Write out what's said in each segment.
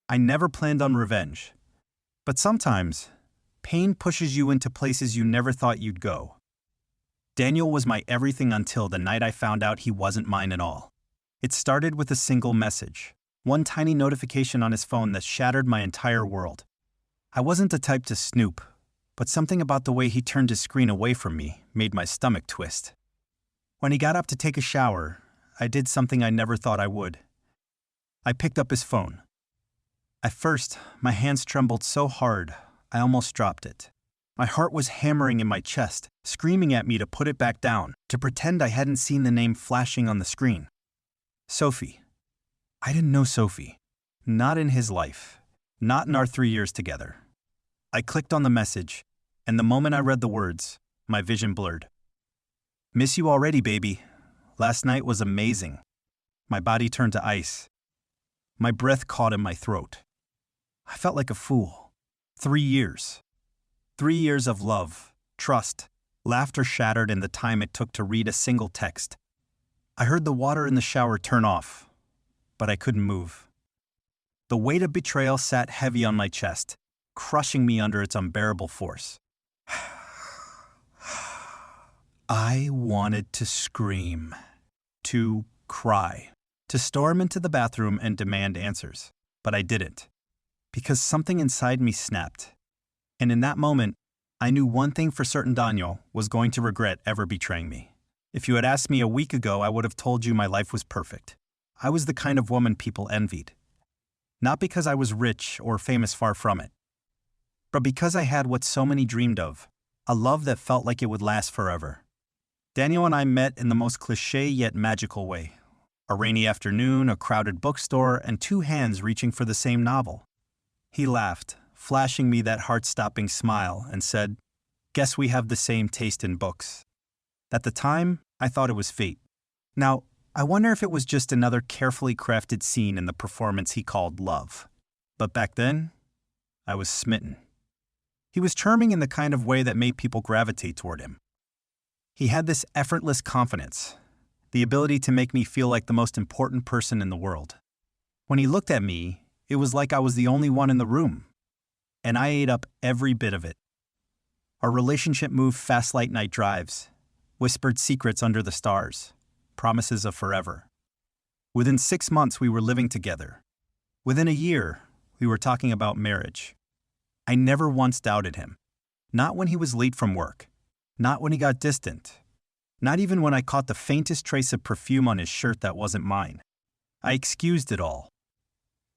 I never planned on revenge. But sometimes, pain pushes you into places you never thought you'd go. Daniel was my everything until the night I found out he wasn't mine at all. It started with a single message, one tiny notification on his phone that shattered my entire world. I wasn't the type to snoop, but something about the way he turned his screen away from me made my stomach twist. When he got up to take a shower, I did something I never thought I would. I picked up his phone. At first, my hands trembled so hard, I almost dropped it. My heart was hammering in my chest, screaming at me to put it back down, to pretend I hadn't seen the name flashing on the screen. Sophie. I didn't know Sophie. Not in his life. Not in our 3 years together. I clicked on the message, and the moment I read the words, my vision blurred. Miss you already, baby. Last night was amazing. My body turned to ice. My breath caught in my throat. I felt like a fool. 3 years. 3 years of love, trust, laughter shattered in the time it took to read a single text. I heard the water in the shower turn off, but I couldn't move. The weight of betrayal sat heavy on my chest, crushing me under its unbearable force. I wanted to scream, to cry, to storm into the bathroom and demand answers, but I didn't, because something inside me snapped. And in that moment, I knew one thing for certain: Daniel was going to regret ever betraying me. If you had asked me a week ago, I would have told you my life was perfect. I was the kind of woman people envied. Not because I was rich or famous, far from it, but because I had what so many dreamed of, a love that felt like it would last forever. Daniel and I met in the most cliché yet magical way. A rainy afternoon, a crowded bookstore, and two hands reaching for the same novel. He laughed, flashing me that heart-stopping smile, and said, "Guess we have the same taste in books." At the time, I thought it was fate. Now, I wonder if it was just another carefully crafted scene in the performance he called love. But back then, I was smitten. He was charming in the kind of way that made people gravitate toward him. He had this effortless confidence, the ability to make me feel like the most important person in the world. When he looked at me, it was like I was the only one in the room, and I ate up every bit of it. Our relationship moved fast late night drives, whispered secrets under the stars, promises of forever. Within 6 months, we were living together. Within a year, we were talking about marriage. I never once doubted him. Not when he was late from work. Not when he got distant. Not even when I caught the faintest trace of perfume on his shirt that wasn't mine. I excused it all.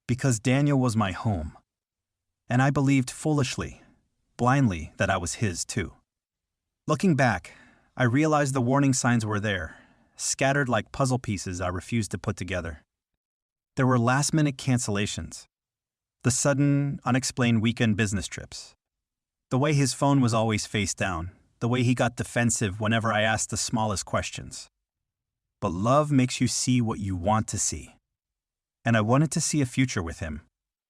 Because Daniel was my home. And I believed foolishly, blindly, that I was his too. Looking back, I realized the warning signs were there, scattered like puzzle pieces I refused to put together. There were last-minute cancellations. The sudden, unexplained weekend business trips. The way his phone was always face down. The way he got defensive whenever I asked the smallest questions. But love makes you see what you want to see. And I wanted to see a future with him.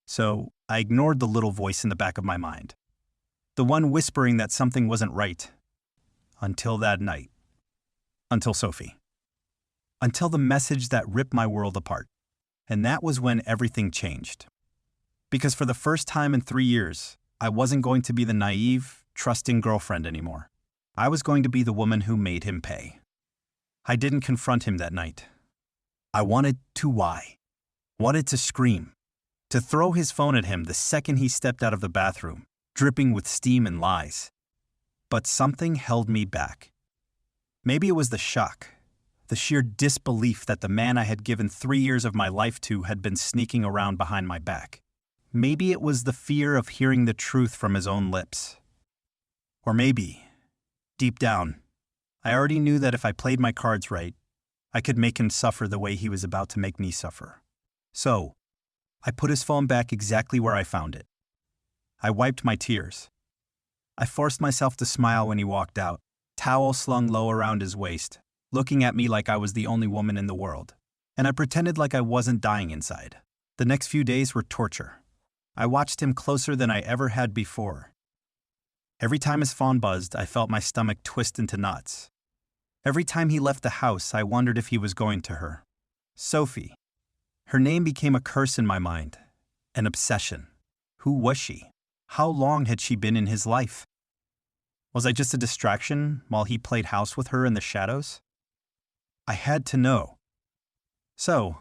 So I ignored the little voice in the back of my mind. The one whispering that something wasn't right. Until that night. Until Sophie. Until the message that ripped my world apart. And that was when everything changed. Because for the first time in 3 years, I wasn't going to be the naive, trusting girlfriend anymore. I was going to be the woman who made him pay. I didn't confront him that night. I wanted to why. Wanted to scream. To throw his phone at him the second he stepped out of the bathroom, dripping with steam and lies. But something held me back. Maybe it was the shock, the sheer disbelief that the man I had given 3 years of my life to had been sneaking around behind my back. Maybe it was the fear of hearing the truth from his own lips. Or maybe, deep down, I already knew that if I played my cards right, I could make him suffer the way he was about to make me suffer. So, I put his phone back exactly where I found it. I wiped my tears. I forced myself to smile when he walked out, towel slung low around his waist, looking at me like I was the only woman in the world. And I pretended like I wasn't dying inside. The next few days were torture. I watched him closer than I ever had before. Every time his phone buzzed, I felt my stomach twist into knots. Every time he left the house, I wondered if he was going to her. Sophie. Her name became a curse in my mind. An obsession. Who was she? How long had she been in his life? Was I just a distraction while he played house with her in the shadows? I had to know. So,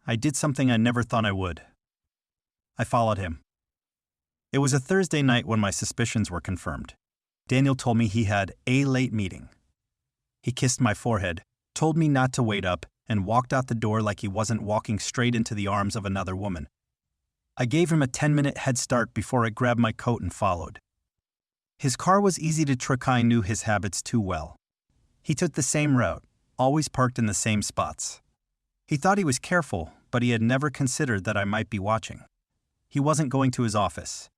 I did something I never thought I would. I followed him. It was a Thursday night when my suspicions were confirmed. Daniel told me he had a late meeting. He kissed my forehead, told me not to wait up, and walked out the door like he wasn't walking straight into the arms of another woman. I gave him a 10-minute head start before I grabbed my coat and followed. His car was easy to trick. I knew his habits too well. He took the same route, always parked in the same spots. He thought he was careful, but he had never considered that I might be watching. He wasn't going to his office.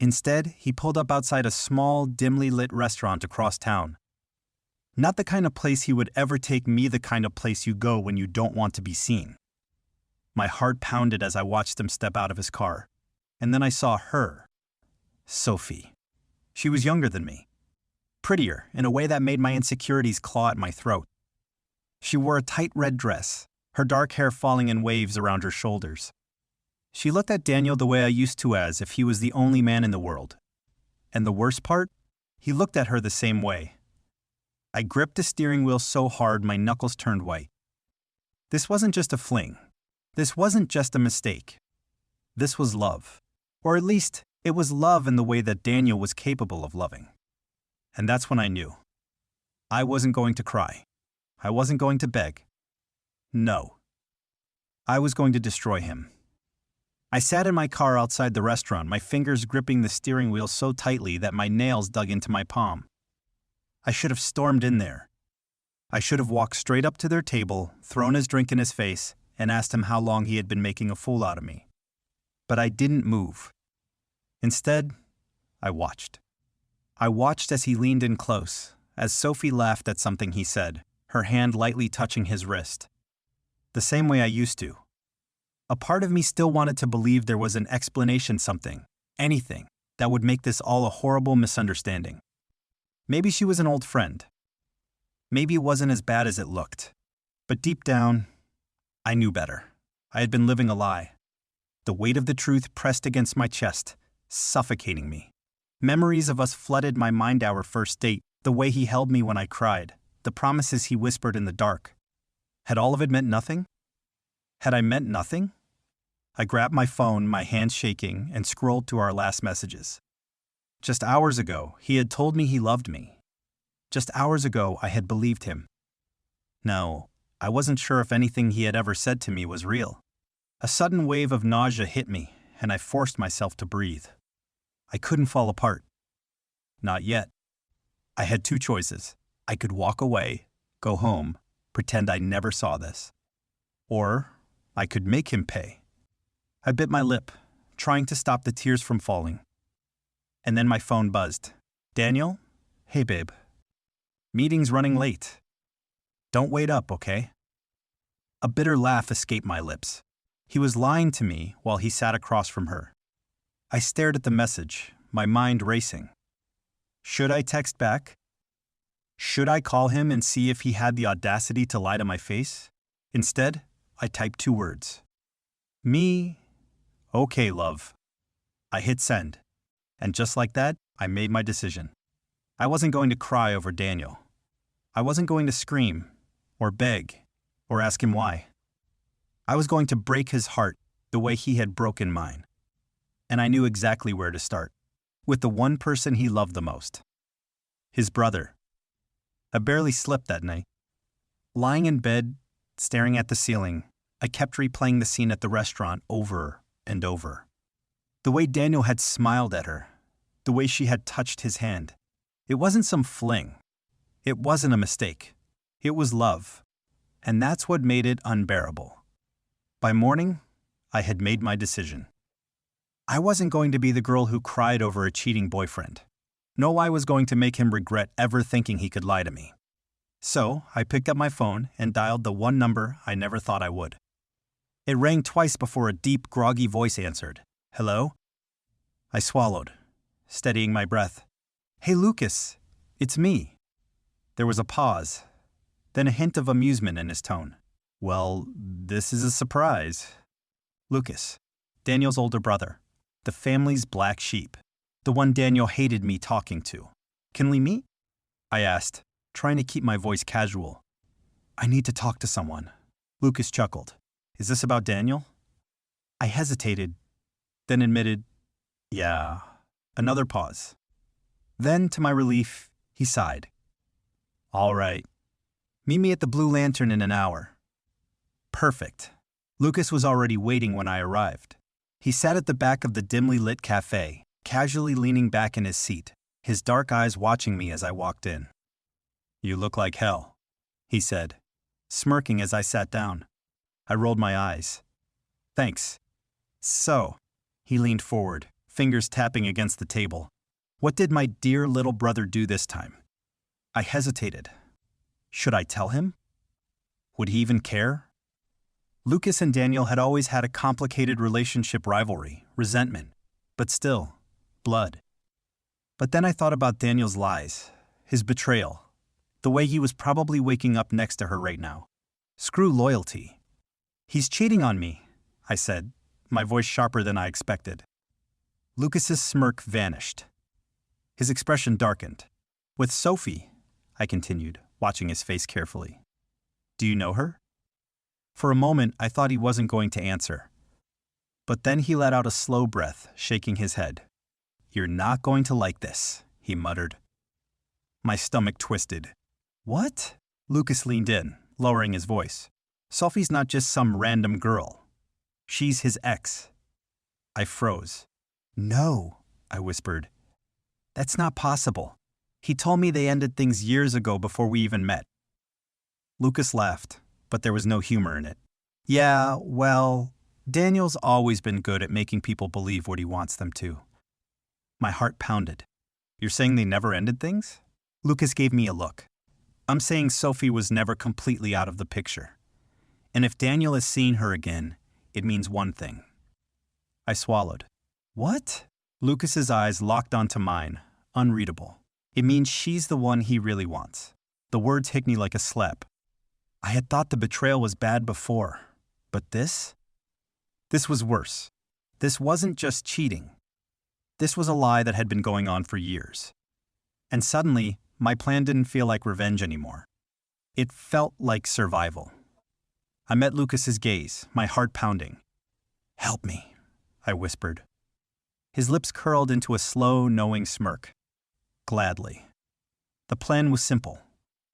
Instead, he pulled up outside a small, dimly lit restaurant across town. Not the kind of place he would ever take me, the kind of place you go when you don't want to be seen. My heart pounded as I watched him step out of his car. And then I saw her. Sophie. She was younger than me. Prettier, in a way that made my insecurities claw at my throat. She wore a tight red dress, her dark hair falling in waves around her shoulders. She looked at Daniel the way I used to, as if he was the only man in the world. And the worst part? He looked at her the same way. I gripped the steering wheel so hard my knuckles turned white. This wasn't just a fling. This wasn't just a mistake. This was love. Or at least, it was love in the way that Daniel was capable of loving. And that's when I knew. I wasn't going to cry. I wasn't going to beg. No. I was going to destroy him. I sat in my car outside the restaurant, my fingers gripping the steering wheel so tightly that my nails dug into my palm. I should have stormed in there. I should have walked straight up to their table, thrown his drink in his face, and asked him how long he had been making a fool out of me. But I didn't move. Instead, I watched. I watched as he leaned in close, as Sophie laughed at something he said, her hand lightly touching his wrist. The same way I used to. A part of me still wanted to believe there was an explanation, something, anything, that would make this all a horrible misunderstanding. Maybe she was an old friend. Maybe it wasn't as bad as it looked. But deep down, I knew better. I had been living a lie. The weight of the truth pressed against my chest, suffocating me. Memories of us flooded my mind, our first date, the way he held me when I cried, the promises he whispered in the dark. Had all of it meant nothing? Had I meant nothing? I grabbed my phone, my hands shaking, and scrolled through our last messages. Just hours ago, he had told me he loved me. Just hours ago, I had believed him. No, I wasn't sure if anything he had ever said to me was real. A sudden wave of nausea hit me, and I forced myself to breathe. I couldn't fall apart. Not yet. I had two choices. I could walk away, go home, pretend I never saw this. Or I could make him pay. I bit my lip, trying to stop the tears from falling. And then my phone buzzed. Daniel? Hey, babe. Meeting's running late. Don't wait up, okay? A bitter laugh escaped my lips. He was lying to me while he sat across from her. I stared at the message, my mind racing. Should I text back? Should I call him and see if he had the audacity to lie to my face? Instead, I typed 2 words. Me? Okay, love. I hit send. And just like that, I made my decision. I wasn't going to cry over Daniel. I wasn't going to scream, or beg, or ask him why. I was going to break his heart the way he had broken mine. And I knew exactly where to start. With the one person he loved the most. His brother. I barely slept that night. Lying in bed, staring at the ceiling, I kept replaying the scene at the restaurant over and over. The way Daniel had smiled at her. The way she had touched his hand. It wasn't some fling. It wasn't a mistake. It was love. And that's what made it unbearable. By morning, I had made my decision. I wasn't going to be the girl who cried over a cheating boyfriend. No, I was going to make him regret ever thinking he could lie to me. So, I picked up my phone and dialed the one number I never thought I would. It rang twice before a deep, groggy voice answered. Hello? I swallowed, steadying my breath. Hey, Lucas, it's me. There was a pause, then a hint of amusement in his tone. Well, this is a surprise. Lucas, Daniel's older brother. The family's black sheep. The one Daniel hated me talking to. Can we meet? I asked, trying to keep my voice casual. I need to talk to someone. Lucas chuckled. Is this about Daniel? I hesitated, then admitted, yeah. Another pause. Then, to my relief, he sighed. All right. Meet me at the Blue Lantern in an hour. Perfect. Lucas was already waiting when I arrived. He sat at the back of the dimly lit cafe, casually leaning back in his seat, his dark eyes watching me as I walked in. You look like hell, he said, smirking as I sat down. I rolled my eyes. Thanks. So, he leaned forward, fingers tapping against the table. What did my dear little brother do this time? I hesitated. Should I tell him? Would he even care? Lucas and Daniel had always had a complicated relationship rivalry, resentment, but still, blood. But then I thought about Daniel's lies, his betrayal, the way he was probably waking up next to her right now. Screw loyalty. He's cheating on me, I said, my voice sharper than I expected. Lucas's smirk vanished. His expression darkened. With Sophie, I continued, watching his face carefully. Do you know her? For a moment, I thought he wasn't going to answer. But then he let out a slow breath, shaking his head. You're not going to like this, he muttered. My stomach twisted. What? Lucas leaned in, lowering his voice. Sophie's not just some random girl. She's his ex. I froze. No, I whispered. That's not possible. He told me they ended things years ago before we even met. Lucas laughed, but there was no humor in it. Yeah, well, Daniel's always been good at making people believe what he wants them to. My heart pounded. You're saying they never ended things? Lucas gave me a look. I'm saying Sophie was never completely out of the picture. And if Daniel has seen her again, it means one thing. I swallowed. What? Lucas's eyes locked onto mine, unreadable. It means she's the one he really wants. The words hit me like a slap. I had thought the betrayal was bad before, but this? This was worse. This wasn't just cheating. This was a lie that had been going on for years. And suddenly, my plan didn't feel like revenge anymore. It felt like survival. I met Lucas's gaze, my heart pounding. Help me, I whispered. His lips curled into a slow, knowing smirk. Gladly. The plan was simple.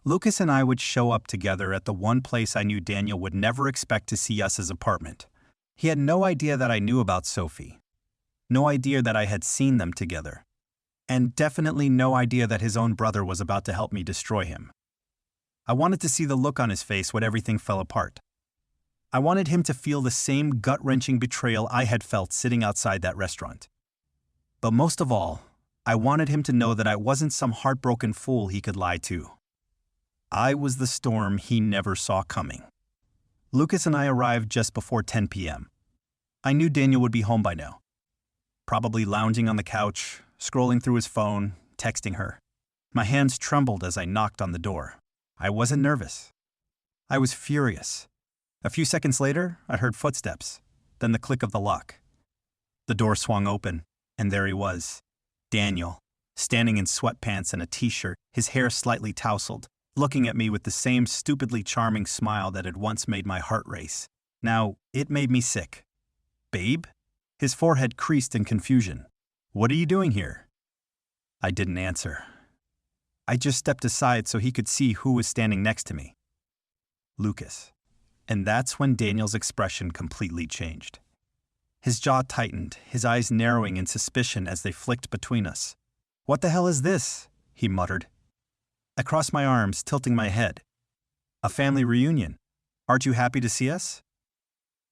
Lucas and I would show up together at the one place I knew Daniel would never expect to see us as apartment. He had no idea that I knew about Sophie. No idea that I had seen them together. And definitely no idea that his own brother was about to help me destroy him. I wanted to see the look on his face when everything fell apart. I wanted him to feel the same gut-wrenching betrayal I had felt sitting outside that restaurant. But most of all, I wanted him to know that I wasn't some heartbroken fool he could lie to. I was the storm he never saw coming. Lucas and I arrived just before 10 p.m. I knew Daniel would be home by now. Probably lounging on the couch, scrolling through his phone, texting her. My hands trembled as I knocked on the door. I wasn't nervous. I was furious. A few seconds later, I heard footsteps, then the click of the lock. The door swung open, and there he was, Daniel, standing in sweatpants and a t-shirt, his hair slightly tousled, looking at me with the same stupidly charming smile that had once made my heart race. Now, it made me sick. Babe? His forehead creased in confusion. What are you doing here? I didn't answer. I just stepped aside so he could see who was standing next to me. Lucas. And that's when Daniel's expression completely changed. His jaw tightened, his eyes narrowing in suspicion as they flicked between us. What the hell is this? He muttered. I crossed my arms, tilting my head. A family reunion. Aren't you happy to see us?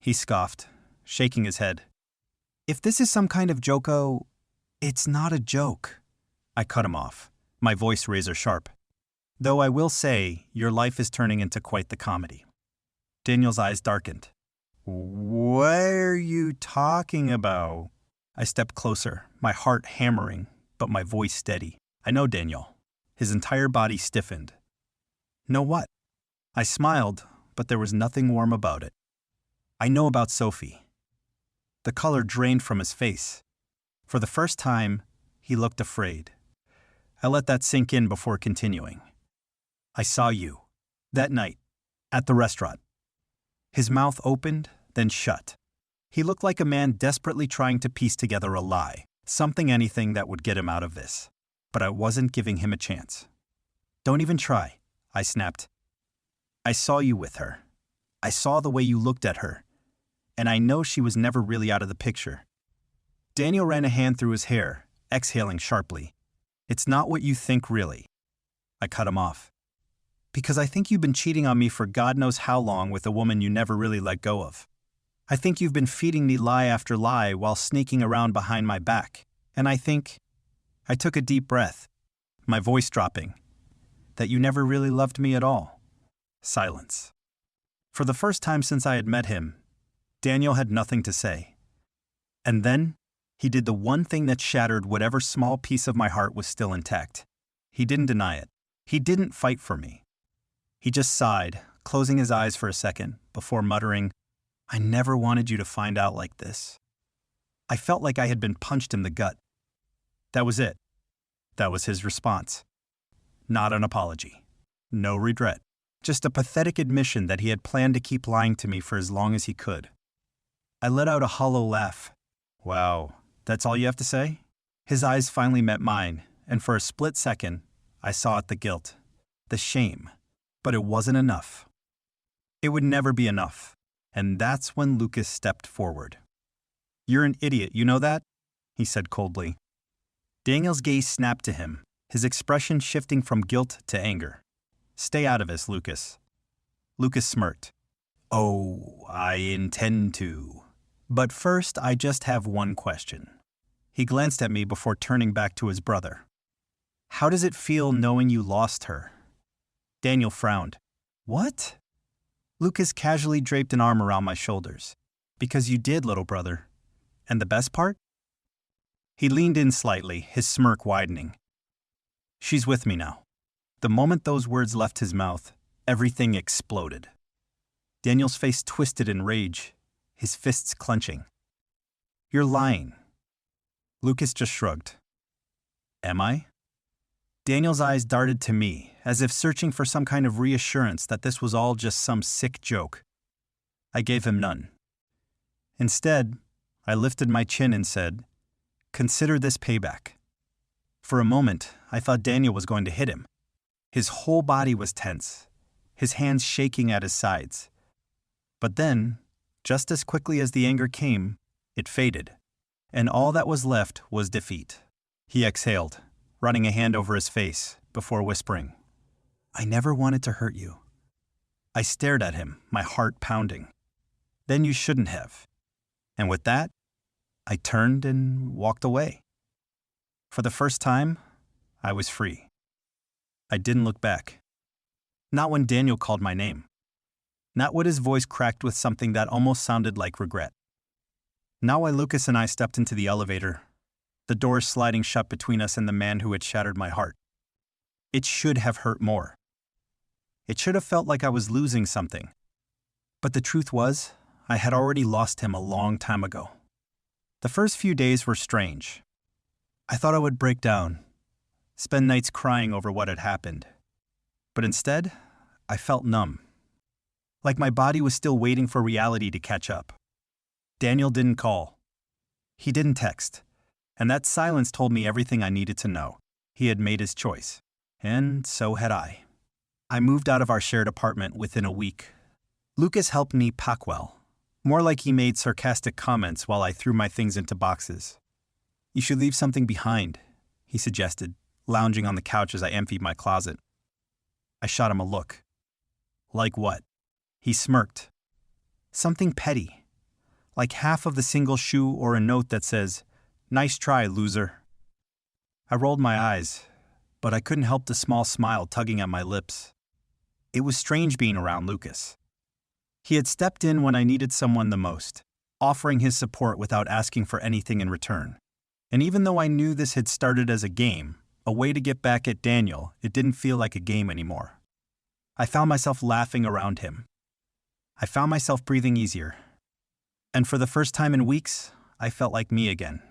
He scoffed, shaking his head. If this is some kind of joko, it's not a joke. I cut him off, my voice razor sharp. Though I will say, your life is turning into quite the comedy. Daniel's eyes darkened. What are you talking about? I stepped closer, my heart hammering, but my voice steady. I know Daniel. His entire body stiffened. Know what? I smiled, but there was nothing warm about it. I know about Sophie. The color drained from his face. For the first time, he looked afraid. I let that sink in before continuing. I saw you, that night, at the restaurant. His mouth opened, then shut. He looked like a man desperately trying to piece together a lie, anything that would get him out of this. But I wasn't giving him a chance. Don't even try, I snapped. I saw you with her. I saw the way you looked at her. And I know she was never really out of the picture. Daniel ran a hand through his hair, exhaling sharply. It's not what you think, really. I cut him off. Because I think you've been cheating on me for God knows how long with a woman you never really let go of. I think you've been feeding me lie after lie while sneaking around behind my back. And I took a deep breath, my voice dropping, that you never really loved me at all. Silence. For the first time since I had met him, Daniel had nothing to say. And then, he did the one thing that shattered whatever small piece of my heart was still intact. He didn't deny it. He didn't fight for me. He just sighed, closing his eyes for a second, before muttering, I never wanted you to find out like this. I felt like I had been punched in the gut. That was it. That was his response. Not an apology. No regret. Just a pathetic admission that he had planned to keep lying to me for as long as he could. I let out a hollow laugh. Wow, that's all you have to say? His eyes finally met mine, and for a split second, I saw the guilt, the shame. But it wasn't enough. It would never be enough. And that's when Lucas stepped forward. You're an idiot, you know that? He said coldly. Daniel's gaze snapped to him, his expression shifting from guilt to anger. Stay out of this, Lucas. Lucas smirked. Oh, I intend to. But first, I just have one question. He glanced at me before turning back to his brother. How does it feel knowing you lost her? Daniel frowned. What? Lucas casually draped an arm around my shoulders. Because you did, little brother. And the best part? He leaned in slightly, his smirk widening. She's with me now. The moment those words left his mouth, everything exploded. Daniel's face twisted in rage, his fists clenching. You're lying. Lucas just shrugged. Am I? Daniel's eyes darted to me, as if searching for some kind of reassurance that this was all just some sick joke. I gave him none. Instead, I lifted my chin and said, Consider this payback. For a moment, I thought Daniel was going to hit him. His whole body was tense, his hands shaking at his sides. But then, just as quickly as the anger came, it faded, and all that was left was defeat. He exhaled, running a hand over his face, before whispering, I never wanted to hurt you. I stared at him, my heart pounding. Then you shouldn't have. And with that, I turned and walked away. For the first time, I was free. I didn't look back. Not when Daniel called my name. Not when his voice cracked with something that almost sounded like regret. Not when Lucas and I stepped into the elevator, the doors sliding shut between us and the man who had shattered my heart. It should have hurt more. It should have felt like I was losing something. But the truth was, I had already lost him a long time ago. The first few days were strange. I thought I would break down, spend nights crying over what had happened. But instead, I felt numb. Like my body was still waiting for reality to catch up. Daniel didn't call. He didn't text. And that silence told me everything I needed to know. He had made his choice. And so had I. I moved out of our shared apartment within a week. Lucas helped me pack well. More like he made sarcastic comments while I threw my things into boxes. You should leave something behind, he suggested, lounging on the couch as I emptied my closet. I shot him a look. Like what? He smirked. Something petty. Like half of the single shoe or a note that says, Nice try, loser. I rolled my eyes, but I couldn't help the small smile tugging at my lips. It was strange being around Lucas. He had stepped in when I needed someone the most, offering his support without asking for anything in return. And even though I knew this had started as a game, a way to get back at Daniel, it didn't feel like a game anymore. I found myself laughing around him. I found myself breathing easier. And for the first time in weeks, I felt like me again.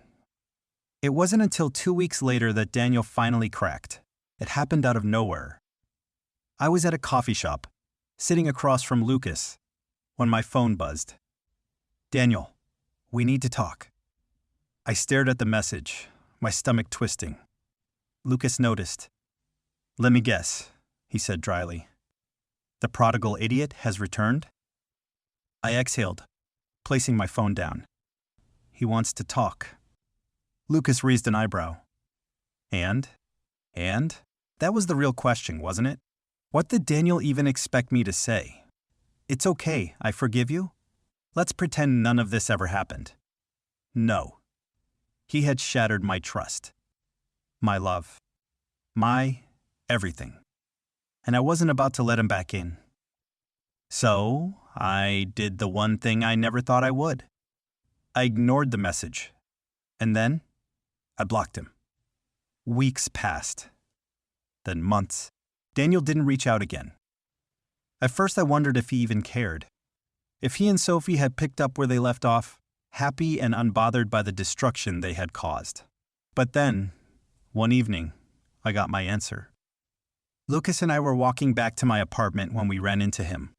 It wasn't until 2 weeks later that Daniel finally cracked. It happened out of nowhere. I was at a coffee shop, sitting across from Lucas, when my phone buzzed. "Daniel, we need to talk." I stared at the message, my stomach twisting. Lucas noticed. "Let me guess," he said dryly. "The prodigal idiot has returned?" I exhaled, placing my phone down. "He wants to talk." Lucas raised an eyebrow. And? That was the real question, wasn't it? What did Daniel even expect me to say? "It's okay, I forgive you"? Let's pretend none of this ever happened. No. He had shattered my trust, my love, my everything. And I wasn't about to let him back in. So, I did the one thing I never thought I would. I ignored the message. And then, I blocked him. Weeks passed. Then months. Daniel didn't reach out again. At first I wondered if he even cared. If he and Sophie had picked up where they left off, happy and unbothered by the destruction they had caused. But then, one evening, I got my answer. Lucas and I were walking back to my apartment when we ran into him.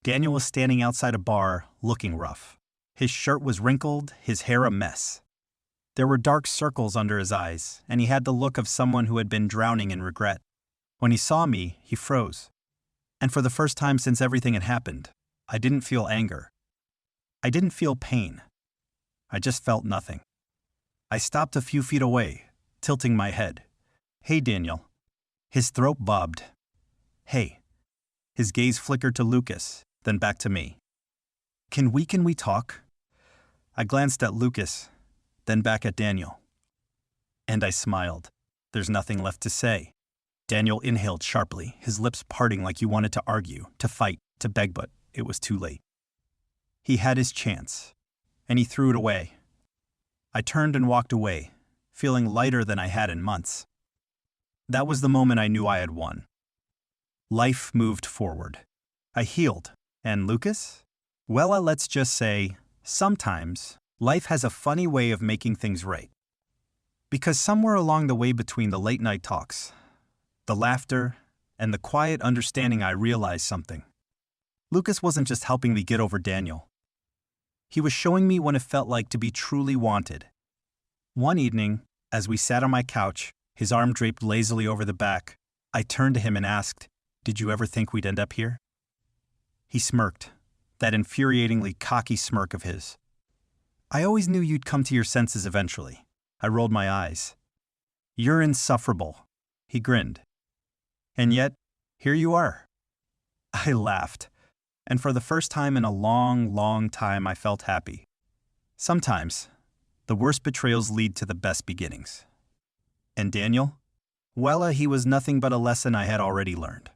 Daniel was standing outside a bar, looking rough. His shirt was wrinkled, his hair a mess. There were dark circles under his eyes, and he had the look of someone who had been drowning in regret. When he saw me, he froze. And for the first time since everything had happened, I didn't feel anger. I didn't feel pain. I just felt nothing. I stopped a few feet away, tilting my head. "Hey, Daniel." His throat bobbed. "Hey." His gaze flickered to Lucas, then back to me. Can we talk?" I glanced at Lucas, then back at Daniel. And I smiled. There's nothing left to say. Daniel inhaled sharply, his lips parting like he wanted to argue, to fight, to beg, but it was too late. He had his chance, and he threw it away. I turned and walked away, feeling lighter than I had in months. That was the moment I knew I had won. Life moved forward. I healed. And Lucas? Well, let's just say, sometimes, life has a funny way of making things right. Because somewhere along the way between the late-night talks, the laughter, and the quiet understanding, I realized something. Lucas wasn't just helping me get over Daniel. He was showing me what it felt like to be truly wanted. One evening, as we sat on my couch, his arm draped lazily over the back, I turned to him and asked, "Did you ever think we'd end up here?" He smirked, that infuriatingly cocky smirk of his. "I always knew you'd come to your senses eventually." I rolled my eyes. "You're insufferable." He grinned. "And yet, here you are." I laughed, and for the first time in a long, long time I felt happy. Sometimes, the worst betrayals lead to the best beginnings. And Daniel? Well, he was nothing but a lesson I had already learned.